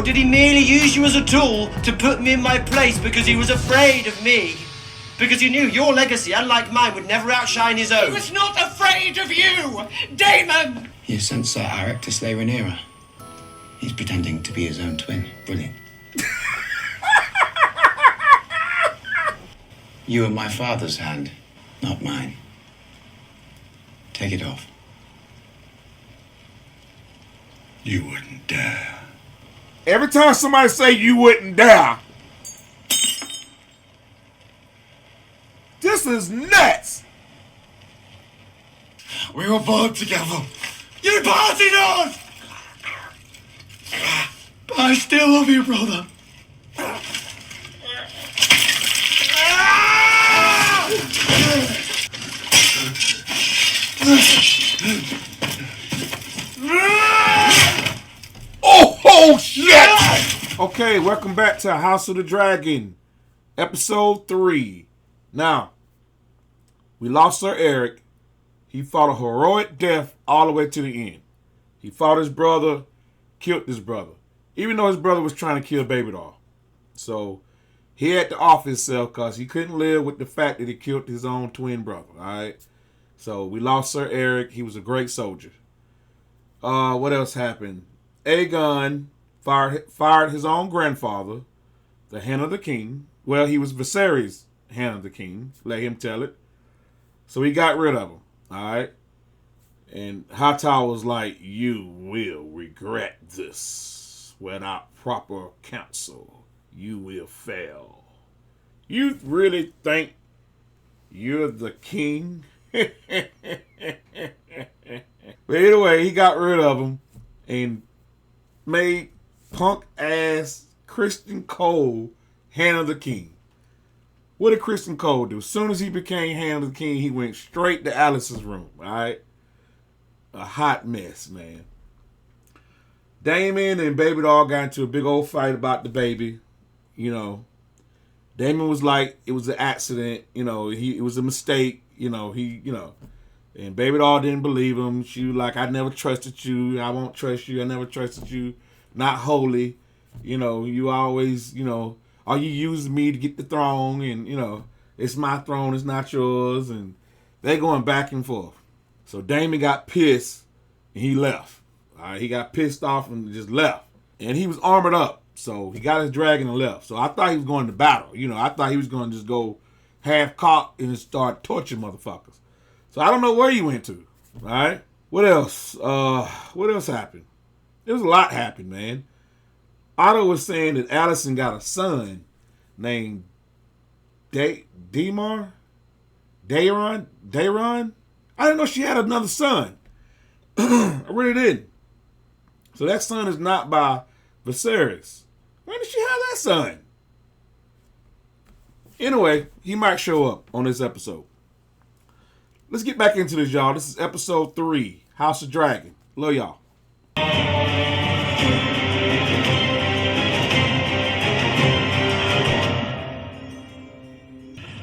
did he merely use you as a tool to put me in my place because he was afraid of me? Because he knew your legacy, unlike mine, would never outshine his own. He was not afraid of you, Daemon! You sent Sir Eric to slay Rhaenyra. He's pretending to be his own twin. Brilliant. You are my father's hand, not mine. Take it off. You wouldn't dare. Every time somebody say you wouldn't dare, this is nuts. We were born together. You parted us! But I still love you, brother. Oh shit! Okay, welcome back to House of the Dragon, episode 3. Now, we lost Sir Eric. He fought a heroic death all the way to the end. He fought his brother, killed his brother, even though his brother was trying to kill Baby Doll. So he had to off himself because he couldn't live with the fact that he killed his own twin brother. All right. So we lost Sir Eric. He was a great soldier. What else happened? Aegon fired his own grandfather, the Hand of the King. Well, he was Viserys' Hand of the King. Let him tell it. So he got rid of him. All right. And Hightower was like, you will regret this. Without proper counsel, you will fail. You really think you're the king? But anyway, he got rid of him and made punk-ass Christian Cole Hand of the King. What did Christian Cole do? As soon as he became Hand of the King, he went straight to Alicent's room, all right? A hot mess, man. Daemon and Baby Doll got into a big old fight about the baby. You know, Daemon was like, it was an accident. You know, it was a mistake. And Baby Doll didn't believe him. She was like, I never trusted you. I won't trust you. I never trusted you. Not holy. You know, you always, all you use me to get the throne. And, it's my throne. It's not yours. And they going back and forth. So Daemon got pissed and he left. All right, he got pissed off and just left. And he was armored up. So he got his dragon and left. So I thought he was going to battle. I thought he was going to just go half-cocked and start torturing motherfuckers. So I don't know where he went to. All right. What else? What else happened? There was a lot happened, man. Otto was saying that Alicent got a son named Daemon? Daemon? I didn't know she had another son. I really didn't. So that son is not by Viserys. When did she have that son? Anyway, he might show up on this episode. Let's get back into this, y'all. This is episode 3, House of Dragon. Love y'all. It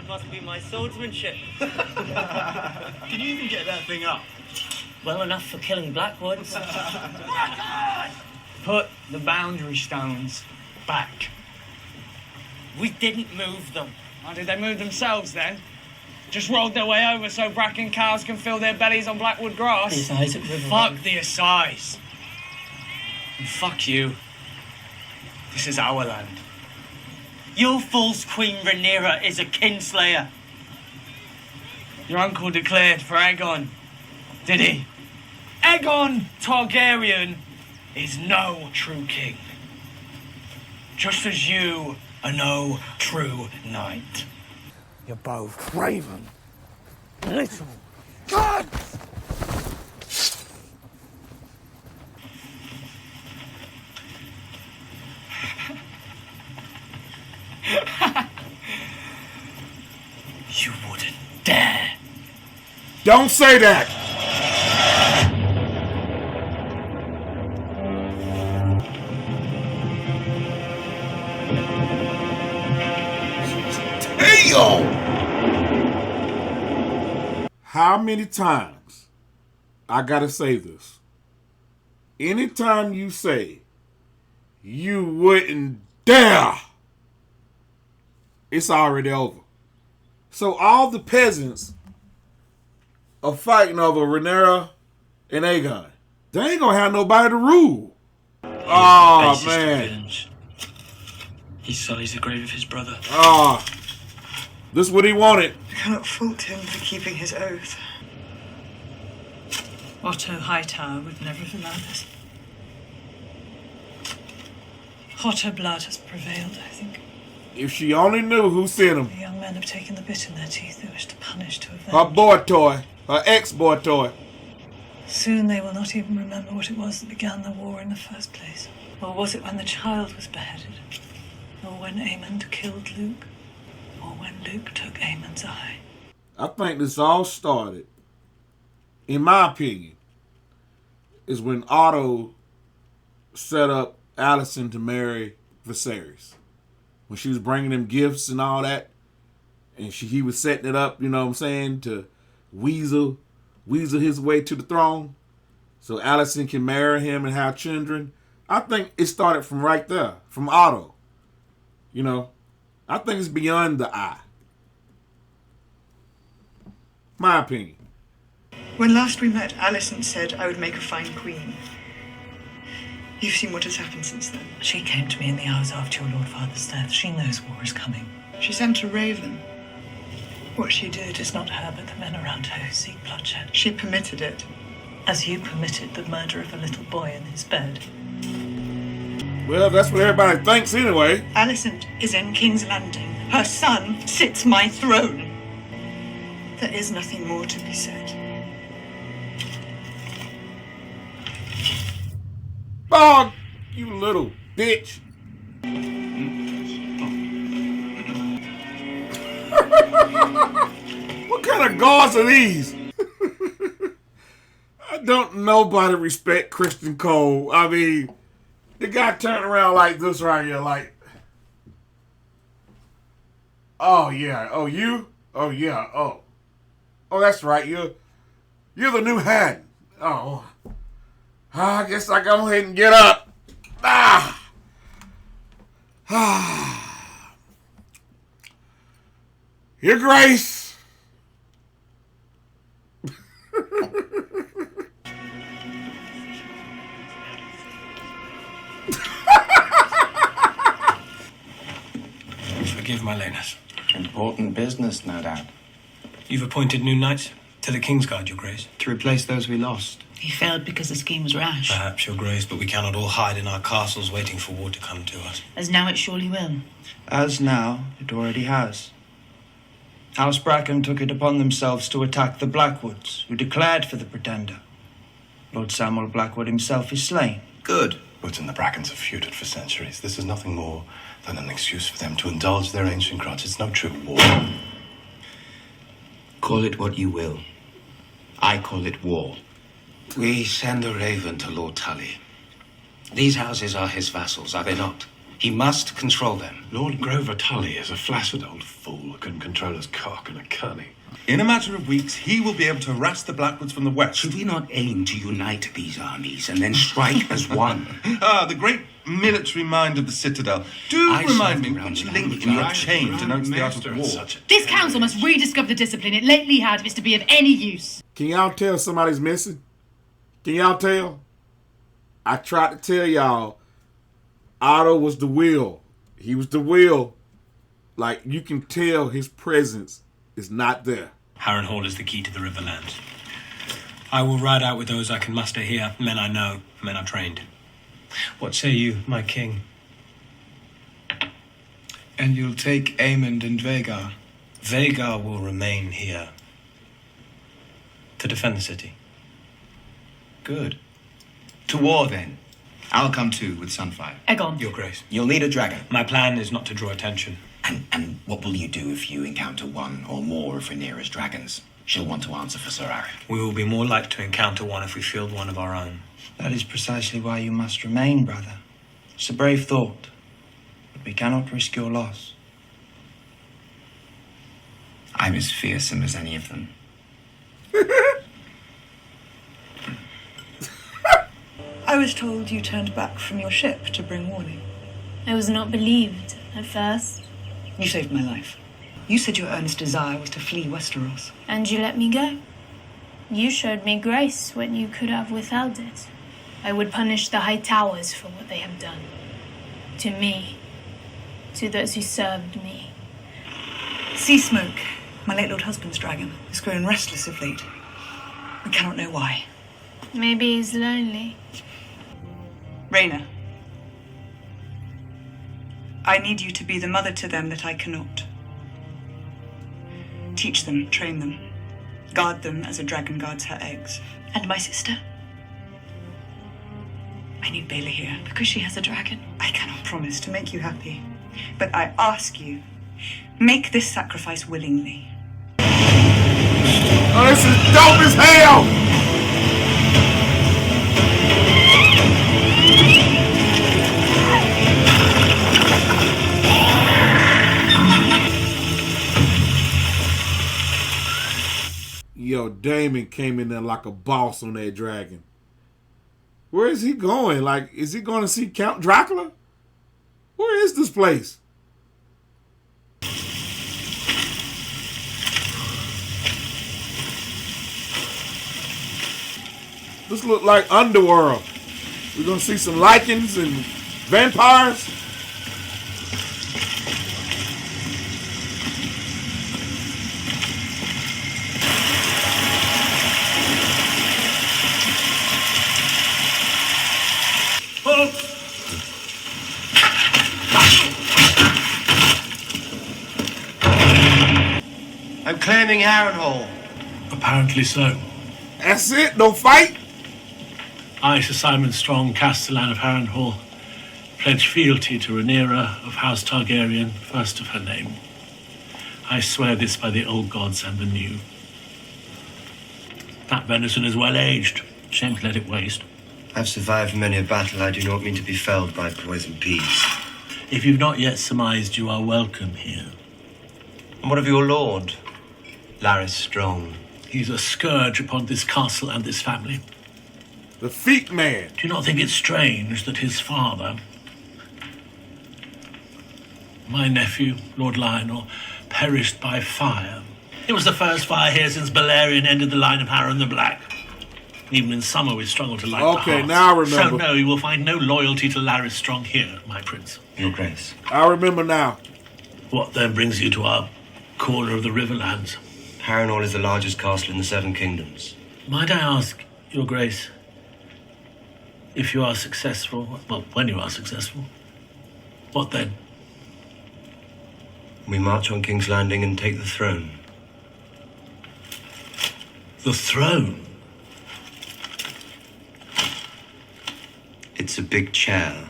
must be my swordsmanship. Can you even get that thing up? Well enough for killing Blackwoods. Put the boundary stones back. We didn't move them. How did they move themselves then? Just rolled their way over so Bracken cows can fill their bellies on Blackwood grass? The Assize at River Fuck Run. the Assize. And fuck you. This is our land. Your false Queen Rhaenyra is a kinslayer. Your uncle declared for Aegon, did he? Aegon Targaryen is no true king. Just as you are no true knight. You're both craven, little gods! You wouldn't dare. Don't say that! How many times I gotta say this? Anytime you say You wouldn't dare. It's already over. So all the peasants are fighting over Rhaenyra and Aegon. They ain't gonna have nobody to rule. Oh, man. He sullies the grave of his brother. Oh, this is what he wanted. I cannot fault him for keeping his oath. Otto Hightower would never have allowed this. Hotter blood has prevailed, I think. If she only knew who sent him. The young men have taken the bit in their teeth. They wish to punish, to avenge. Her boy toy. Her ex-boy toy. Soon they will not even remember what it was that began the war in the first place. Or was it when the child was beheaded? Or when Aemond killed Luke? Or when Luke took Aemond's eye? I think this all started, in my opinion, is when Otto set up Alicent to marry Viserys. When she was bringing him gifts and all that, and he was setting it up, you know what I'm saying, to weasel his way to the throne so Alicent can marry him and have children. I think it started from right there, from Otto. You know, I think it's beyond the eye. My opinion. When last we met, Alicent said I would make a fine queen. You've seen what has happened since then. She came to me in the hours after your Lord Father's death. She knows war is coming. She sent a raven. What she did It is not her, but the men around her who seek bloodshed. She permitted it. As you permitted the murder of a little boy in his bed. Well, that's what everybody thinks anyway. Alicent is in King's Landing. Her son sits my throne. There is nothing more to be said. Oh, you little bitch. What kind of guards are these? I don't nobody respect Christian Cole. I mean, the guy turned around like this right here, like, oh yeah, oh you, oh yeah, oh that's right, you're the new hand. Oh, I guess I go ahead and get up. Your Grace. Forgive my lateness. Important business, no doubt. You've appointed new knights to the King's Guard, Your Grace. To replace those we lost. He failed because the scheme was rash. Perhaps, Your Grace, but we cannot all hide in our castles waiting for war to come to us. As now it surely will. As now, it already has. House Bracken took it upon themselves to attack the Blackwoods, who declared for the Pretender. Lord Samuel Blackwood himself is slain. Good. Woods and the Brackens have feuded for centuries. This is nothing more than an excuse for them to indulge their ancient grudge. It's no true war. Call it what you will. I call it war. We send a raven to Lord Tully. These houses are his vassals, are they not? He must control them. Lord Grover Tully is a flaccid old fool who can control his cock and a curly. In a matter of weeks, he will be able to harass the Blackwoods from the west. Should we not aim to unite these armies and then strike as one? The great military mind of the Citadel. Do remind me which link in your chain denotes the art of war. This council must rediscover the discipline it lately had if it's to be of any use. Can y'all tell somebody's missing? Can y'all tell? I tried to tell y'all, Otto was the will. He was the will. Like, you can tell his presence is not there. Harrenhal is the key to the Riverlands. I will ride out with those I can muster here, men I know, men are trained. What say you, my king? And you'll take Aemond and Vhagar? Vhagar will remain here to defend the city. Good. To war, then. I'll come too with Sunfire. Aegon. Your Grace. You'll need a dragon. My plan is not to draw attention. And what will you do if you encounter one or more of Rhaenyra's dragons? She'll want to answer for Sir Eric. We will be more like to encounter one if we field one of our own. That is precisely why you must remain, brother. It's a brave thought, but we cannot risk your loss. I'm as fearsome as any of them. I was told you turned back from your ship to bring warning. I was not believed at first. You saved my life. You said your earnest desire was to flee Westeros. And you let me go. You showed me grace when you could have withheld it. I would punish the High Towers for what they have done. To me. To those who served me. Sea Smoke, my late Lord husband's dragon, has grown restless of late. We cannot know why. Maybe he's lonely. Rhaenyra, I need you to be the mother to them that I cannot. Teach them, train them, guard them as a dragon guards her eggs. And my sister? I need Bailey here. Because she has a dragon. I cannot promise to make you happy, but I ask you, make this sacrifice willingly. Oh, this is dope as hell! Yo, Daemon came in there like a boss on that dragon. Where is he going? Like, is he going to see Count Dracula? Where is this place? This look like Underworld. We're going to see some lichens and vampires. I'm claiming Harrenhal. Apparently so. That's it? No fight? I, Sir Simon Strong, Castellan of Harrenhal, pledge fealty to Rhaenyra of House Targaryen, first of her name. I swear this by the old gods and the new. That venison is well aged. Shame to let it waste. I've survived many a battle. I do not mean to be felled by poison peas. If you've not yet surmised, you are welcome here. And what of your lord, Larys Strong? He's a scourge upon this castle and this family. The feet man. Do you not think it strange that his father, my nephew, Lord Lionel, perished by fire? It was the first fire here since Balerion ended the line of Harren the Black. Even in summer we struggle to light the hearth. Okay, now I remember. So no, you will find no loyalty to Larys Strong here, my prince. Your grace. I remember now. What then brings you to our corner of the Riverlands? Harrenhal is the largest castle in the Seven Kingdoms. Might I ask, your grace, if you are successful, well, when you are successful, what then? We march on King's Landing and take the throne. The throne? It's a big chair,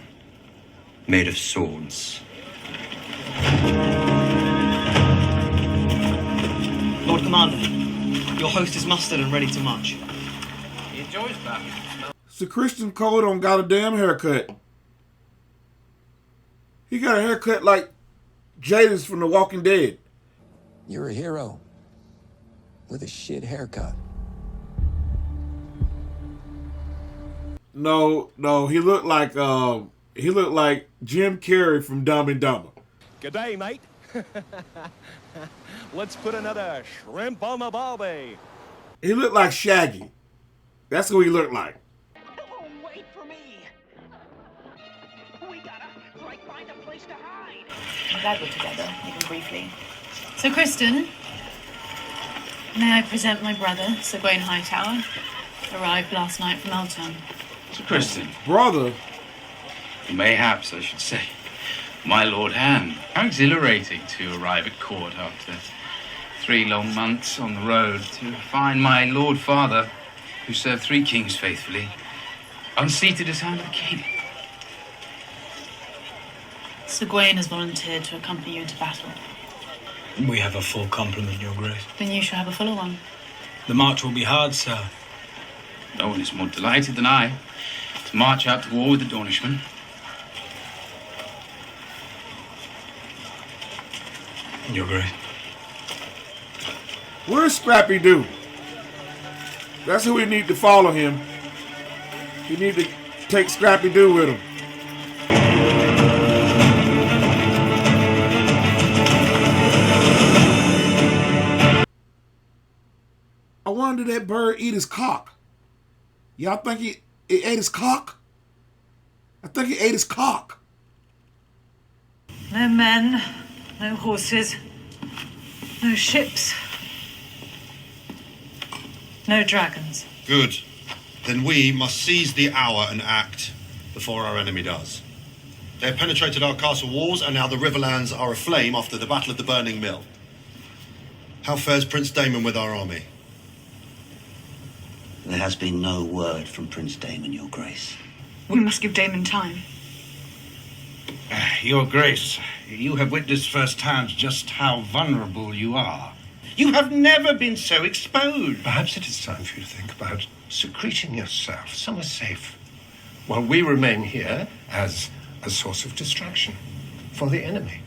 made of swords. Lord Commander, your host is mustered and ready to march. He enjoys that. It's the Christian Cole don't got a damn haircut. He got a haircut like Jada's from The Walking Dead. You're a hero with a shit haircut. No, he looked like Jim Carrey from Dumb and Dumber. G'day, mate. Let's put another shrimp on the barbie. He looked like Shaggy. That's who he looked like. Oh, wait for me. We gotta find a place to hide. I'm glad we're together, even briefly. So, Kristen, may I present my brother, Sir Gawain Hightower, arrived last night from Elton. Sir Kristen. Brother? Mayhaps, I should say. My Lord Han. How exhilarating to arrive at court after 3 long months on the road to find my Lord Father, who served 3 kings faithfully, unseated as Hand of the King. Sir Gawain has volunteered to accompany you into battle. We have a full complement, Your Grace. Then you shall have a fuller one. The march will be hard, sir. No one is more delighted than I to march out to war with the Dornishmen. Your Grace. Where's Scrappy Doo? That's who we need to follow him. We need to take Scrappy Doo with him. I wonder did that bird eat his cock? Y'all think it ate his cock? I think he ate his cock. No men, no horses, no ships, no dragons. Good. Then we must seize the hour and act before our enemy does. They have penetrated our castle walls, and now the Riverlands are aflame after the Battle of the Burning Mill. How fares Prince Daemon with our army? There has been no word from Prince Daemon, Your Grace. We must give Daemon time. Your Grace, you have witnessed firsthand just how vulnerable you are. You have never been so exposed. Perhaps it is time for you to think about secreting yourself somewhere safe, while we remain here as a source of distraction for the enemy.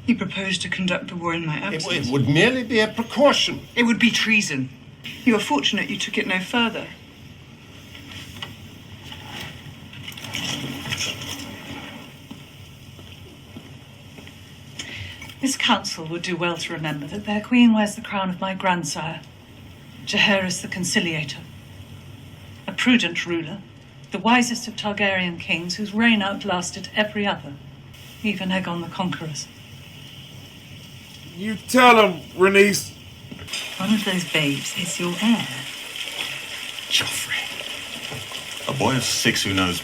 You propose to conduct the war in my absence? It would merely be a precaution. It would be treason. You are fortunate you took it no further. This council would do well to remember that their queen wears the crown of my grandsire, Jaehaerys the Conciliator, a prudent ruler, the wisest of Targaryen kings whose reign outlasted every other, even Aegon the Conqueror's. You tell him, Rhaenys. One of those babes is your heir. Joffrey. A boy of 6 who knows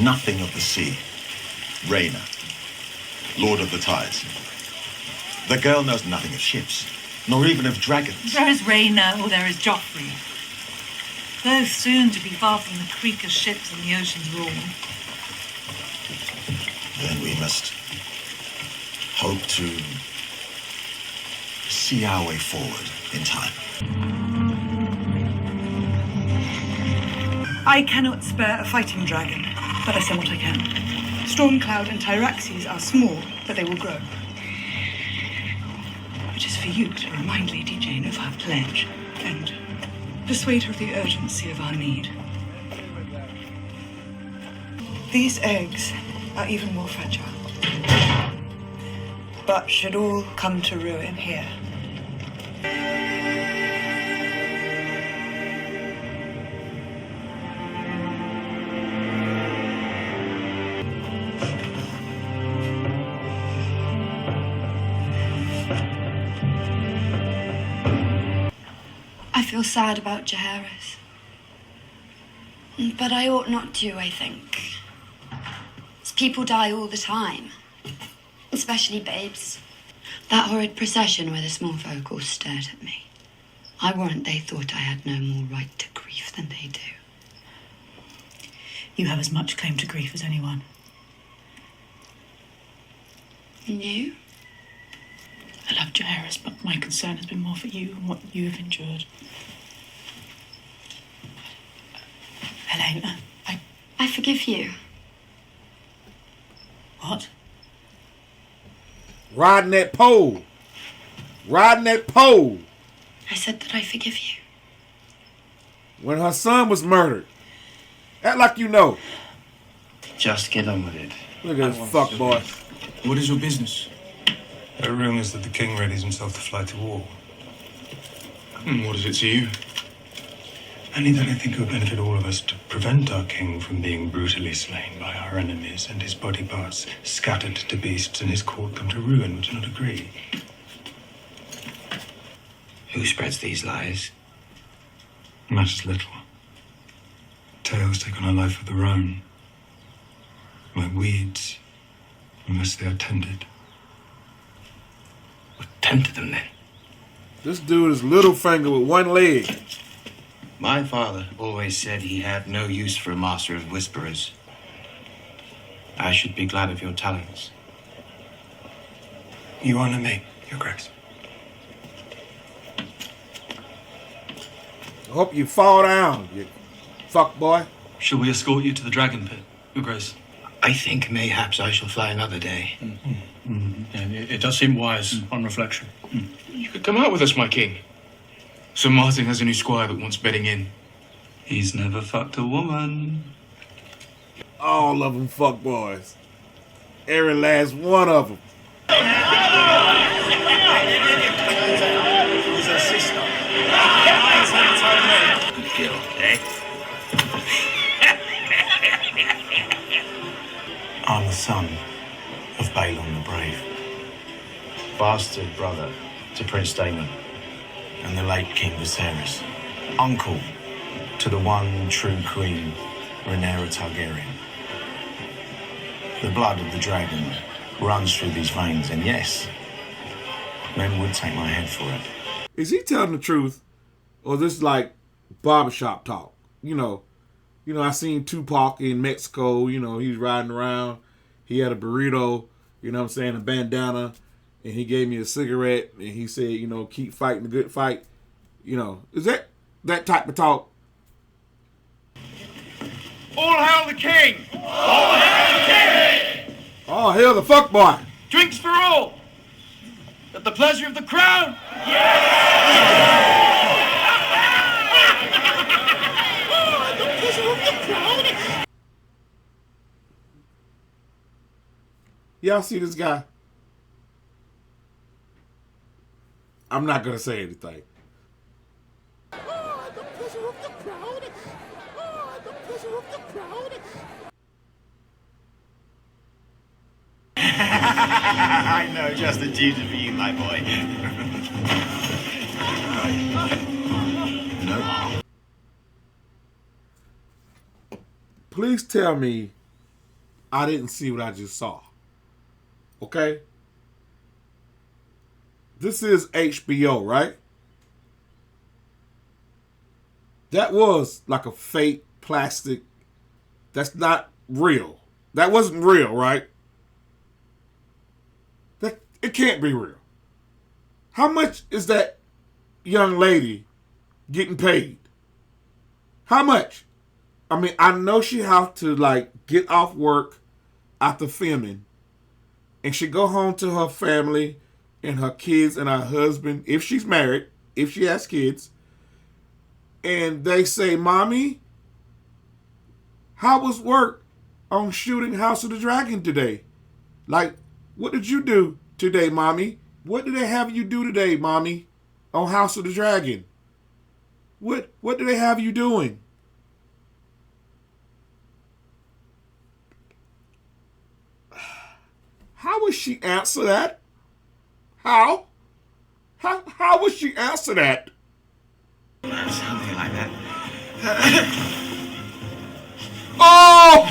nothing of the sea. Rhaenyra, Lord of the Tides. The girl knows nothing of ships, nor even of dragons. There is Rhaenyra or there is Joffrey. Both soon to be far from the creak of ships and the ocean's roar. Then we must hope to see our way forward in time. I cannot spare a fighting dragon, but I send what I can. Stormcloud and Tyraxes are small, but they will grow. It is for you to remind Lady Jane of her pledge and persuade her of the urgency of our need. These eggs are even more fragile, but should all come to ruin here. I feel sad about Jaehaerys. But I ought not to, I think. People die all the time. Especially babes. That horrid procession where the small folk all stared at me. I warrant they thought I had no more right to grief than they do. You have as much claim to grief as anyone. And you? I love Jaehaerys, but my concern has been more for you and what you have endured. Helena, I forgive you. What? Riding that pole. Riding that pole. I said that I forgive you. When her son was murdered. Act like you know. Just get on with it. Look at this fuck boy. What is your business? There are rumors that the king readies himself to fly to war. What is it to you? Only that I think it would benefit all of us to prevent our king from being brutally slain by our enemies and his body parts scattered to beasts and his court come to ruin. Would you not agree? Who spreads these lies? Matters little. Tales take on a life of their own. Like weeds, unless they are tended. Tend to them then. This dude is Littlefinger with one leg. My father always said he had no use for a master of whisperers. I should be glad of your talents. You honor me, Your Grace. I hope you fall down, you fuck boy. Shall we escort you to the dragon pit, Your Grace? I think mayhaps I shall fly another day. Yeah, it does seem wise on reflection. You could come out with us, my king. Sir Martin has a new squire that wants bedding in. He's never fucked a woman. All of them fuckboys. Every last one of them. Who's her sister? Good kill, eh? I'm the son of Balon the Brave. Bastard brother to Prince Daemon. And the late King Viserys. Uncle to the one true queen, Rhaenyra Targaryen. The blood of the dragon runs through these veins, and yes, men would take my head for it. Is he telling the truth? Or this like barbershop talk? You know, I seen Tupac in Mexico, he's riding around. He had a burrito, a bandana, and he gave me a cigarette, and he said, keep fighting the good fight. Is that type of talk? All hail the king! All hail the king! Oh, hell, the fuck boy! Drinks for all! At the pleasure of the crown! Y'all see this guy? I'm not gonna say anything. I know, just the duty for you, my boy. No. Please tell me I didn't see what I just saw. Okay? This is HBO, right? That was like a fake plastic. That's not real. That wasn't real, right? It can't be real. How much is that young lady getting paid? How much? I mean, I know she have to get off work after filming, and she go home to her family and her kids and her husband, if she's married, if she has kids, and they say, "Mommy, how was work on shooting House of the Dragon today? What did you do today, Mommy? What did they have you do today, Mommy, on House of the Dragon? What do they have you doing?" How would she answer that? How would she answer that? Something like that. Oh!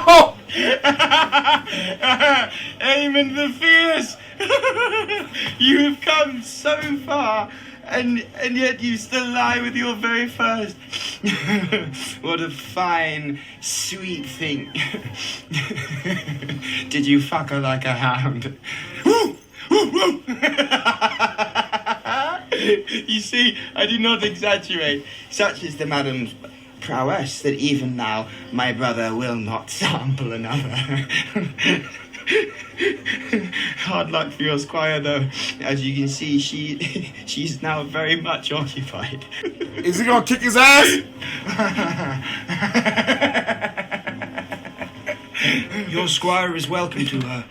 Oh! Aemon the Fierce! You have come so far, and yet you still lie with your very first. What a fine, sweet thing. Did you fuck her like a hound? You see, I do not exaggerate. Such is the madam's prowess that even now my brother will not sample another. Hard luck for your squire, though. As you can see, she's now very much occupied. Is he gonna kick his ass? Your squire is welcome to her.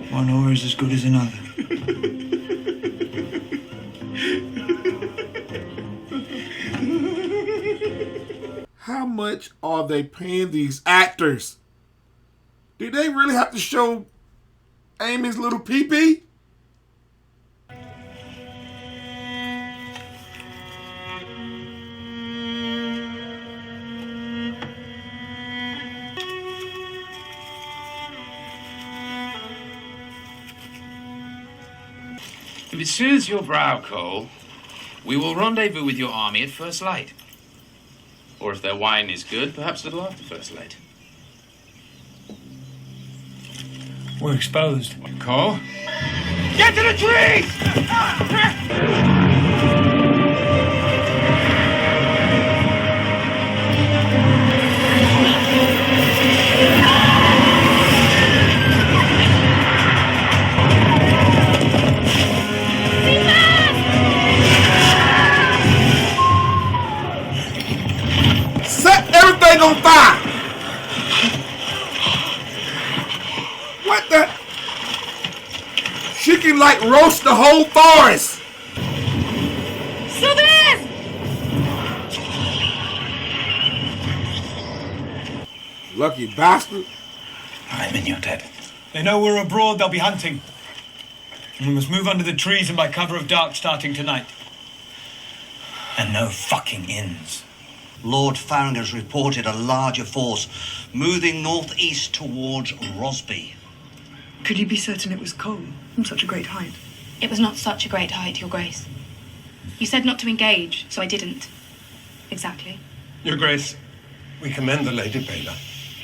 One whore is as good as another. How much are they paying these actors? Did they really have to show Amy's little pee-pee? If it soothes your brow, Cole, we will rendezvous with your army at first light. Or if their wine is good, perhaps a little after first light. We're exposed. Cole? Get to the trees! leg on fire! What the? She can like roast the whole forest! Sylvain! Lucky bastard. I'm in your debt. They know we're abroad, they'll be hunting. And we must move under the trees and by cover of dark starting tonight. And no fucking inns. Lord Farringer's reported a larger force moving northeast towards Rosby. Could you be certain it was Cole from such a great height? It was not such a great height, Your Grace. You said not to engage, so I didn't. Exactly. Your Grace, we commend the Lady Baela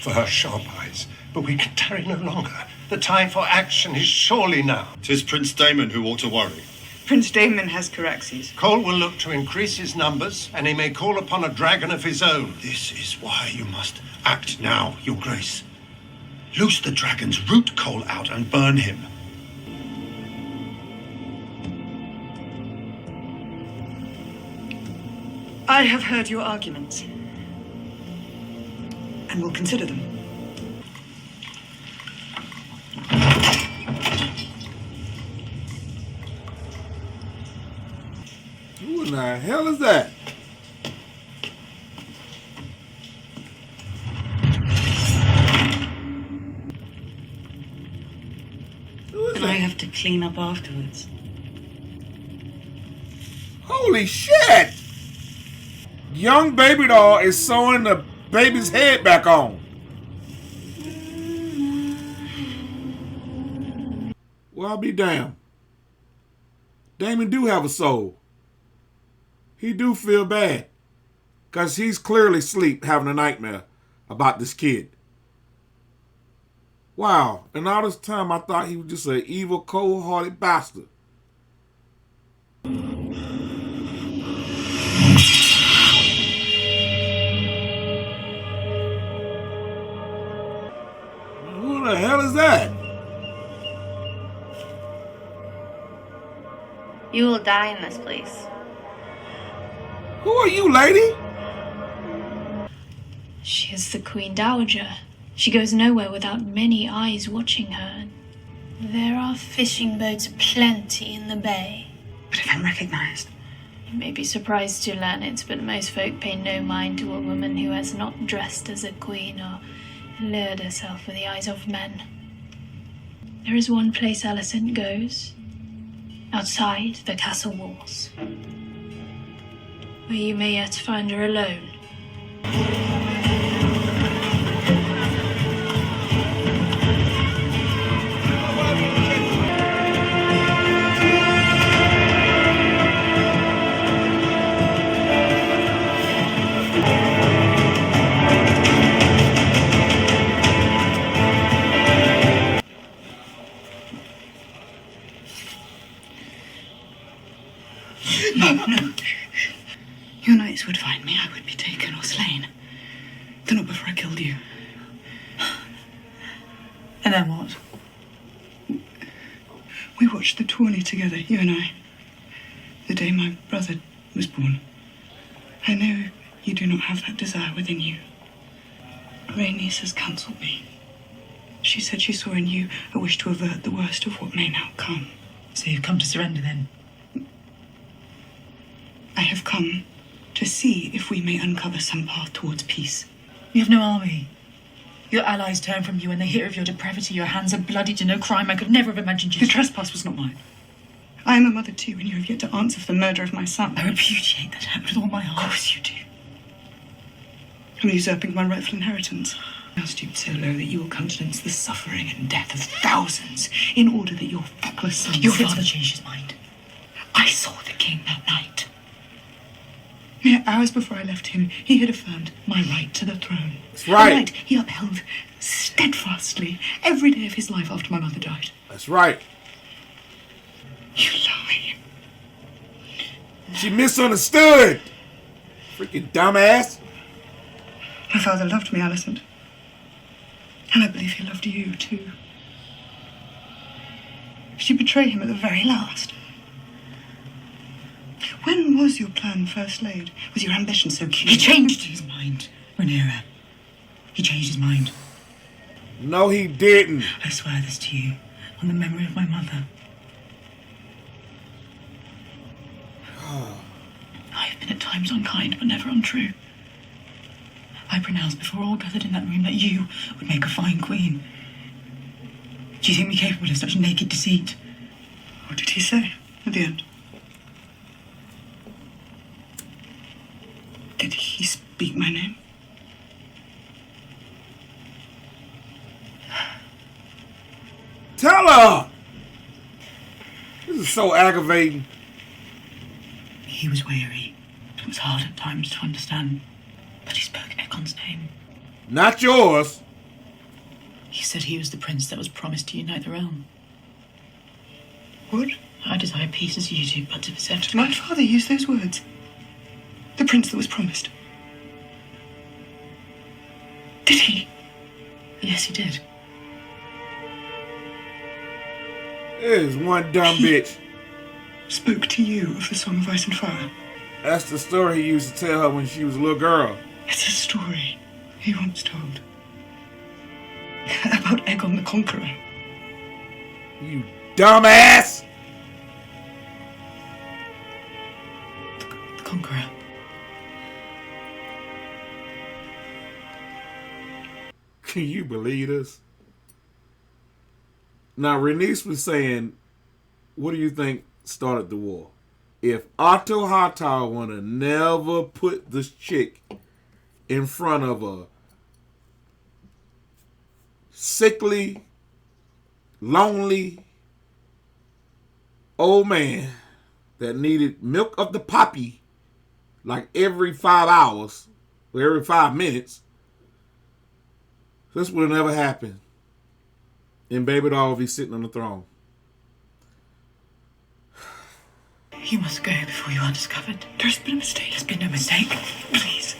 for her sharp eyes, but we can tarry no longer. The time for action is surely now. 'Tis Prince Daemon who ought to worry. Prince Daemon has Caraxes. Cole will look to increase his numbers, and he may call upon a dragon of his own. This is why you must act now, Your Grace. Loose the dragons, root Cole out, and burn him. I have heard your arguments, and will consider them. Who in the hell is that? And I have to clean up afterwards. Holy shit! Young baby doll is sewing the baby's head back on. Well, I'll be damned. Daemon do have a soul. He do feel bad. Because he's clearly asleep having a nightmare about this kid. Wow. And all this time I thought he was just an evil, cold-hearted bastard. Who the hell is that? You will die in this place. Who are you, lady? She is the Queen Dowager. She goes nowhere without many eyes watching her. There are fishing boats aplenty in the bay. But if I'm recognized? You may be surprised to learn it, but most folk pay no mind to a woman who has not dressed as a queen or lured herself with the eyes of men. There is one place Alicent goes, outside the castle walls, where you may yet find her alone. No. Your knights would find me. I would be taken or slain. Though not before I killed you. And then what? We watched the tourney together, you and I. The day my brother was born. I know you do not have that desire within you. Rhaenys has counselled me. She said she saw in you a wish to avert the worst of what may now come. So you've come to surrender then? I have come to see if we may uncover some path towards peace. You have no army. Your allies turn from you and they hear of your depravity. Your hands are bloody to no crime. I could never have imagined you. The trespass was not mine. I am a mother too, and you have yet to answer for the murder of my son. I repudiate that act with all my heart. Of course you do. I'm usurping my rightful inheritance. Now stooped so low that you will countenance the suffering and death of thousands in order that your feckless son... Your father changed his mind. I saw the king that night. Mere hours before I left him, he had affirmed my right to the throne. That's right. A right he upheld steadfastly every day of his life after my mother died. That's right. You lie. She misunderstood. Freaking dumbass. My father loved me, Alicent. And I believe he loved you, too. Did you betray him at the very last? When was your plan first laid? Was your ambition so cute? He changed his mind, Rhaenyra. He changed his mind. No, he didn't. I swear this to you, on the memory of my mother. I have been at times unkind, but never untrue. I pronounced before all gathered in that room that you would make a fine queen. Do you think me capable of such naked deceit? What did he say at the end? Did he speak my name? Tell her! This is so aggravating. He was weary. It was hard at times to understand. But he spoke Egon's name. Not yours. He said he was the prince that was promised to unite the realm. What? I desire peace as you do, but to possess... Did my father use those words? The prince that was promised? Did he? Yes, he did. There's one dumb bitch. Spoke to you of the Song of Ice and Fire. That's the story he used to tell her when she was a little girl. It's a story he once told. About Aegon the Conqueror. You dumbass! The Conqueror. Can you believe this? Now, Rhaenys was saying, what do you think started the war? If Otto Hightower would have never put this chick in front of a sickly, lonely old man that needed milk of the poppy like every 5 hours or every 5 minutes, this would have never happened. And baby doll will be sitting on the throne. You must go before you are discovered. There's been a mistake. There's been no mistake. Please.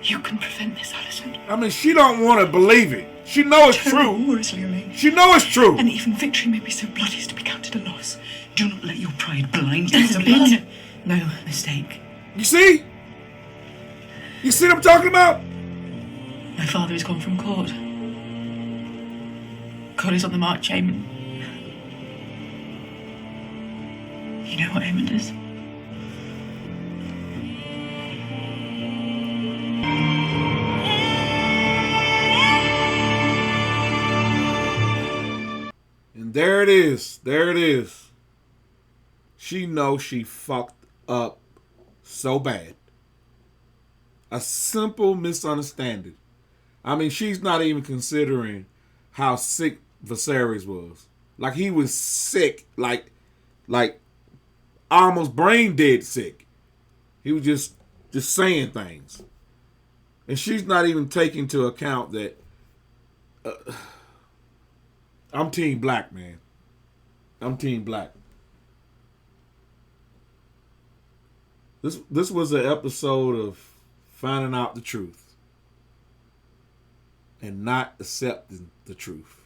You can prevent this, Alicent. I mean, she don't want to believe it. She know it's true. War is looming. She know it's true. And even victory may be so bloody as to be counted a loss. Do not let your pride blind you. There's been no mistake. You see? You see what I'm talking about? My father is gone from court. God is on the march, Aemon. You know what Aemon is? And there it is. There it is. She knows she fucked up so bad. A simple misunderstanding. I mean, she's not even considering how sick Viserys was. Like, he was sick. Like almost brain dead sick. He was just saying things. And she's not even taking into account that I'm Team Black, man. I'm Team Black. This was an episode of finding out the truth and not accepting the truth.